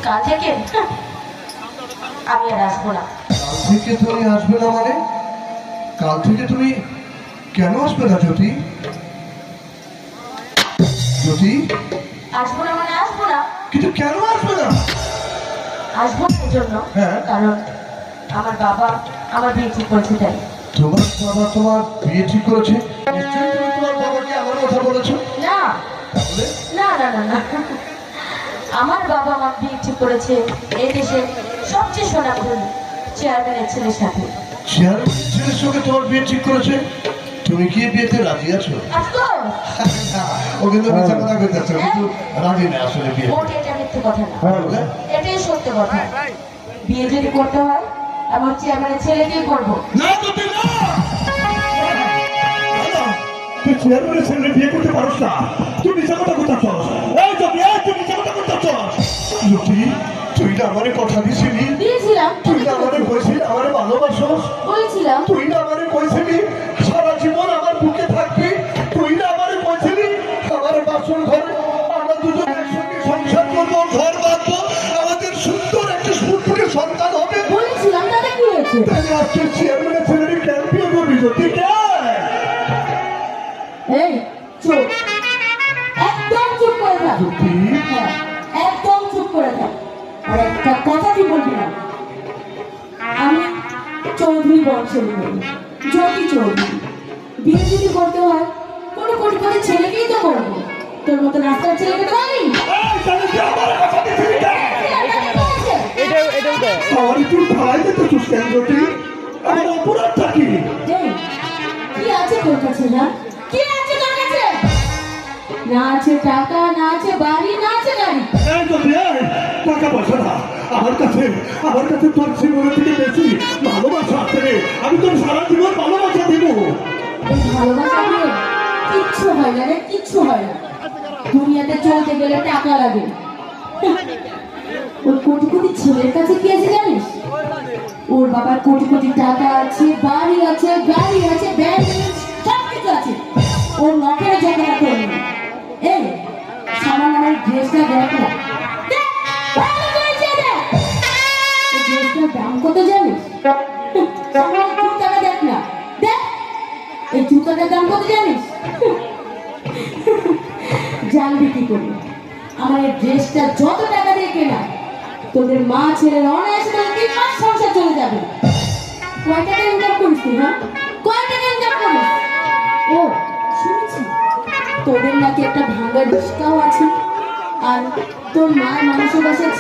কাল থেকে আমি আর আসবো না। কাল থেকে তুমি আসবে না মানে? কাল থেকে তুমি কেন আসবে না জ্যোতি? জ্যোতি, আসবো না মানে আসবো না। কিন্তু কেন আসবে না? আসবো না এই জন্য, হ্যাঁ। কারণ আমার বাবা আমার বিয়ে ঠিক করেছে তাই। তোমার বাবা তোমার বিয়ে ঠিক করেছে? নিশ্চয়ই তুমি তোমার বাবাকে আমার কথা বলেছো। না তাহলে না না না না, আমার বাবা আমার বিয়ে ঠিক করেছে এই দেশে সবচেয়ে সোনামধন্য চেয়ারম্যানের ছেলের সাথে। চেয়ারম্যানের ছেলের সঙ্গে তোমার বিয়ে ঠিক করেছে? তুমি কি বিয়েতে রাজি আছো? ও কিন্তু মিথ্যা কথা কইতেছে, কিন্তু রাজি না আসলে বিয়ে। মোট এটা মিথ্যে কথা না, তাহলে এটাই সত্য কথা। বিয়ে যদি করতে হয় আমার চেয়ারম্যানের ছেলেকেই করবো। না জ্যোতি, না! তুই চেয়ারম্যানের ছেলে বিয়ে করতে পারোস না। তুই মিথ্যা কথা কইতাছস। এই জ্যোতি, এই তুই মিথ্যা কথা কইতাছস। জ্যোতি, তুই না আমারে কথা দিছিলি? দিয়েছিলাম, তুই না আমারে কইছিলি আমারে ভালোবাসোস? বলেছিলাম। তুই না আমারে কইছিলি সারা জীবন আমার বুকে থাকবি? তুই না আমারে কইছিলি আমার বাসর ঘরে আমরা দুজন একসঙ্গে সংসার করবো, ঘর বাঁধবো, আমাদের সুন্দর একটা ফুটফুটে সন্তান হবে? বলেছিলাম, তাতে কি হয়েছে? তাহলে আজকে চেয়ারম্যানের ছেলেটি কেন বিয়ে করবি জ্যোতি? এই চুপ, একদম চুপ করে থাক। জ্যোতি, হ্যাঁ, একদম চুপ করে থাক, আর একটা কথা কি বলবি না। আমি চৌধুরী বংশের মেয়ে, জ্যোতি চৌধুরী। বিয়ে যদি করতে হয় কোনো কোটি কোটি ছেলেকেই তো করবো, তোর মতো রাস্তার ছেলেকে তো আমি। আমার একটু ভাই তো চুষকেন জ্যোতি, আমার অপরাধটা কি? এই, কি আছে তোর কাছে? না কি আছে তোর কাছে? না আছে টাকা, না আছে বাড়ি, না আছে গাড়ি। এই জ্যোতি, এই, টাকা পয়সা না আমার কাছে তোর জীবনের থেকে বেশি ভালোবাসা আছে রে। আমি তোর সারা জীবন ভালোবাসা দিব। এই ভালোবাসা দিয়ে কিচ্ছু হয় না রে, কিচ্ছু হয় না। দুনিয়াতে চলতে গেলে টাকা লাগে। ওই কোটি কোটি ছেলের কাছে কি আছে জানিস? ওর বাবার কোটি কোটি টাকা আছে, বাড়ি আছে, গাড়ি আছে, ব্যাংক সব কিছু আছে। ওর নখের জায়গা করবে। এই সামান্য আমার ড্রেসটা দেখ না, দেখ, ভালো করেছে দেখ। এই ড্রেসটার দাম কত জানিস? সামান্য জুতাটা দেখ না, দেখ এই জুতাটার দাম কত জানিস? জানবি কি করে? আমার এই ড্রেসটা যত টাকা দিয়ে কেনা, তোদের মা ছেলের অনায়াসে তোদের 3 মাস সংসার চলে যাবে। কয় টাকা ইনকাম করিস তুই? হ্যাঁ, কয় টাকা ইনকাম করিস? ও শুনেছি তোদের নাকি একটা ভাঙা রিস্কাও আছে, আর তোর মা মানুষের বাসায়